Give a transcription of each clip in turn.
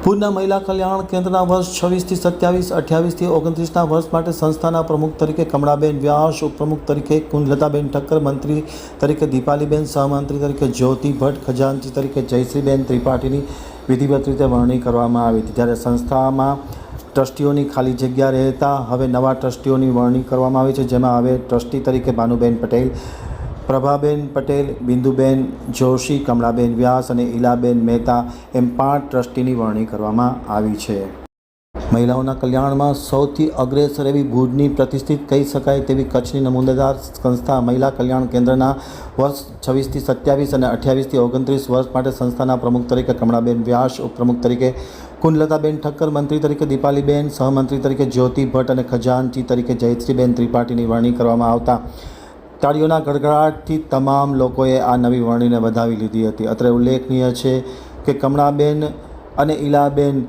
ભુજના મહિલા કલ્યાણ કેન્દ્રના વર્ષ 26થી 27, 28થી 29ના વર્ષ માટે સંસ્થાના પ્રમુખ તરીકે કમળાબેન વ્યાસ, ઉપપ્રમુખ તરીકે કુંજલતાબેન ઠક્કર, મંત્રી તરીકે દીપાલીબેન, સહમંત્રી તરીકે જ્યોતિ ભટ્ટ, ખજાનચી તરીકે જયશ્રીબેન ત્રિપાઠીની વિધિવત રીતે વરણી કરવામાં આવી હતી। જ્યારે સંસ્થામાં ટ્રસ્ટીઓની ખાલી જગ્યા રહેતા હવે નવા ટ્રસ્ટીઓની વરણી કરવામાં આવી છે, જેમાં હવે ટ્રસ્ટી તરીકે ભાનુબેન પટેલ, પ્રભાબેન પટેલ, બિંદુબેન જોશી, કમળાબેન વ્યાસ અને ઈલાબેન મહેતા એમ 5 ટ્રસ્ટીની વરણી કરવામાં આવી છે। મહિલાઓના કલ્યાણમાં સૌથી અગ્રેસર એવી ભુજની પ્રતિષ્ઠિત કહી શકાય તેવી કચ્છની નમૂનેદાર સંસ્થા મહિલા કલ્યાણ કેન્દ્રના વર્ષ 26થી 27 અને 28થી 29 વર્ષ માટે સંસ્થાના પ્રમુખ તરીકે કમળાબેન વ્યાસ, ઉપપ્રમુખ તરીકે કુંજલતાબેન ઠક્કર, મંત્રી તરીકે દીપાલીબેન, સહમંત્રી તરીકે જ્યોતિ ભટ્ટ અને ખજાનચી તરીકે જયશ્રીબેન ત્રિપાઠીની વરણી કરવામાં આવતા તાળીઓના ગડગડાટથી તમામ લોકોએ આ નવી વરણીને વધાવી લીધી હતી। અત્રે ઉલ્લેખનીય છે કે કમળાબેન અને ઈલાબેન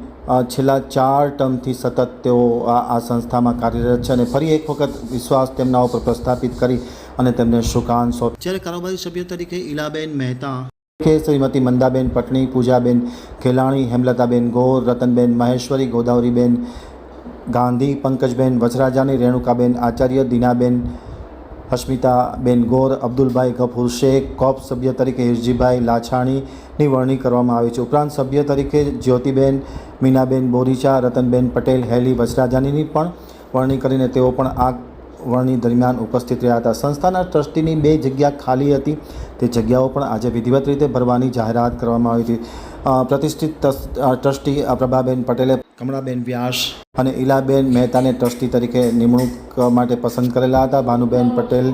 છેલ્લા 4 ટર્મથી સતત તેઓ આ સંસ્થામાં કાર્યરત છે અને ફરી એક વખત વિશ્વાસ તેમના ઉપર પ્રસ્થાપિત કરી અને તેમને શુકાન સોંપ્યો। જ્યારે કારોબારી સભ્ય તરીકે ઈલાબેન મહેતા, શ્રીમતી મંદાબેન પટણી, પૂજાબેન ખેલાણી, હેમલતાબેન ગોર, રતનબેન મહેશ્વરી, ગોદાવરીબેન ગાંધી, પંકજબેન વચરાજાની, રેણુકાબેન આચાર્ય, દીનાબેન હસ્મિતાબેન ગોર, અબ્દુલભાઈ ગફુર શેખ, કોપ સભ્ય તરીકે હિરજીભાઈ લાછાણીની વરણી કરવામાં આવી છે। ઉપરાંત સભ્ય તરીકે જ્યોતિબેન, મીનાબેન બોરીચા, રતનબેન પટેલ, હેલી વચરાજાનીની પણ વરણી કરીને તેઓ પણ આ વરણી દરમિયાન ઉપસ્થિત રહ્યા હતા। સંસ્થાના ટ્રસ્ટીની 2 જગ્યા ખાલી હતી, તે જગ્યાઓ પણ આજે વિધિવત રીતે ભરવાની જાહેરાત કરવામાં આવી હતી। પ્રતિષ્ઠિત ટ્રસ્ટી પ્રભાબેન પટેલે કમળાબેન વ્યાસ અને ઈલાબેન મહેતાને ટ્રસ્ટી તરીકે નિમણૂક માટે પસંદ કરેલા હતા। ભાનુબેન પટેલ,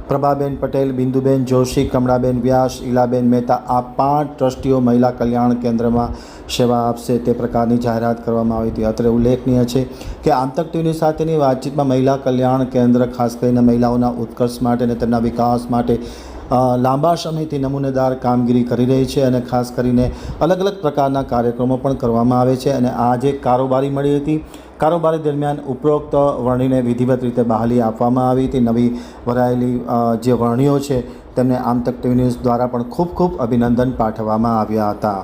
પ્રભાબેન પટેલ, બિંદુબેન જોશી, કમળાબેન વ્યાસ, ઈલાબેન મહેતા આ 5 ટ્રસ્ટીઓ મહિલા કલ્યાણ કેન્દ્રમાં સેવા આપશે તે પ્રકારની જાહેરાત કરવામાં આવી હતી। અત્રે ઉલ્લેખનીય છે કે આમતક ટીવીની સાથેની વાતચીતમાં મહિલા કલ્યાણ કેન્દ્ર ખાસ કરીને મહિલાઓના ઉત્કર્ષ માટે અને તેમના વિકાસ માટે લાંબા સમયથી નમૂનેદાર કામગીરી કરી રહી છે અને ખાસ કરીને અલગ અલગ પ્રકારના કાર્યક્રમો પણ કરવામાં આવે છે અને આ જે કારોબારી મળી હતી, કારોબારી દરમિયાન ઉપરોક્ત વરણીને વિધિવત રીતે બહાલી આપવામાં આવી હતી। નવી ભરાયેલી જે વરણીઓ છે તેમને આમતક ટીવી ન્યૂઝ દ્વારા પણ ખૂબ ખૂબ અભિનંદન પાઠવવામાં આવ્યા હતા।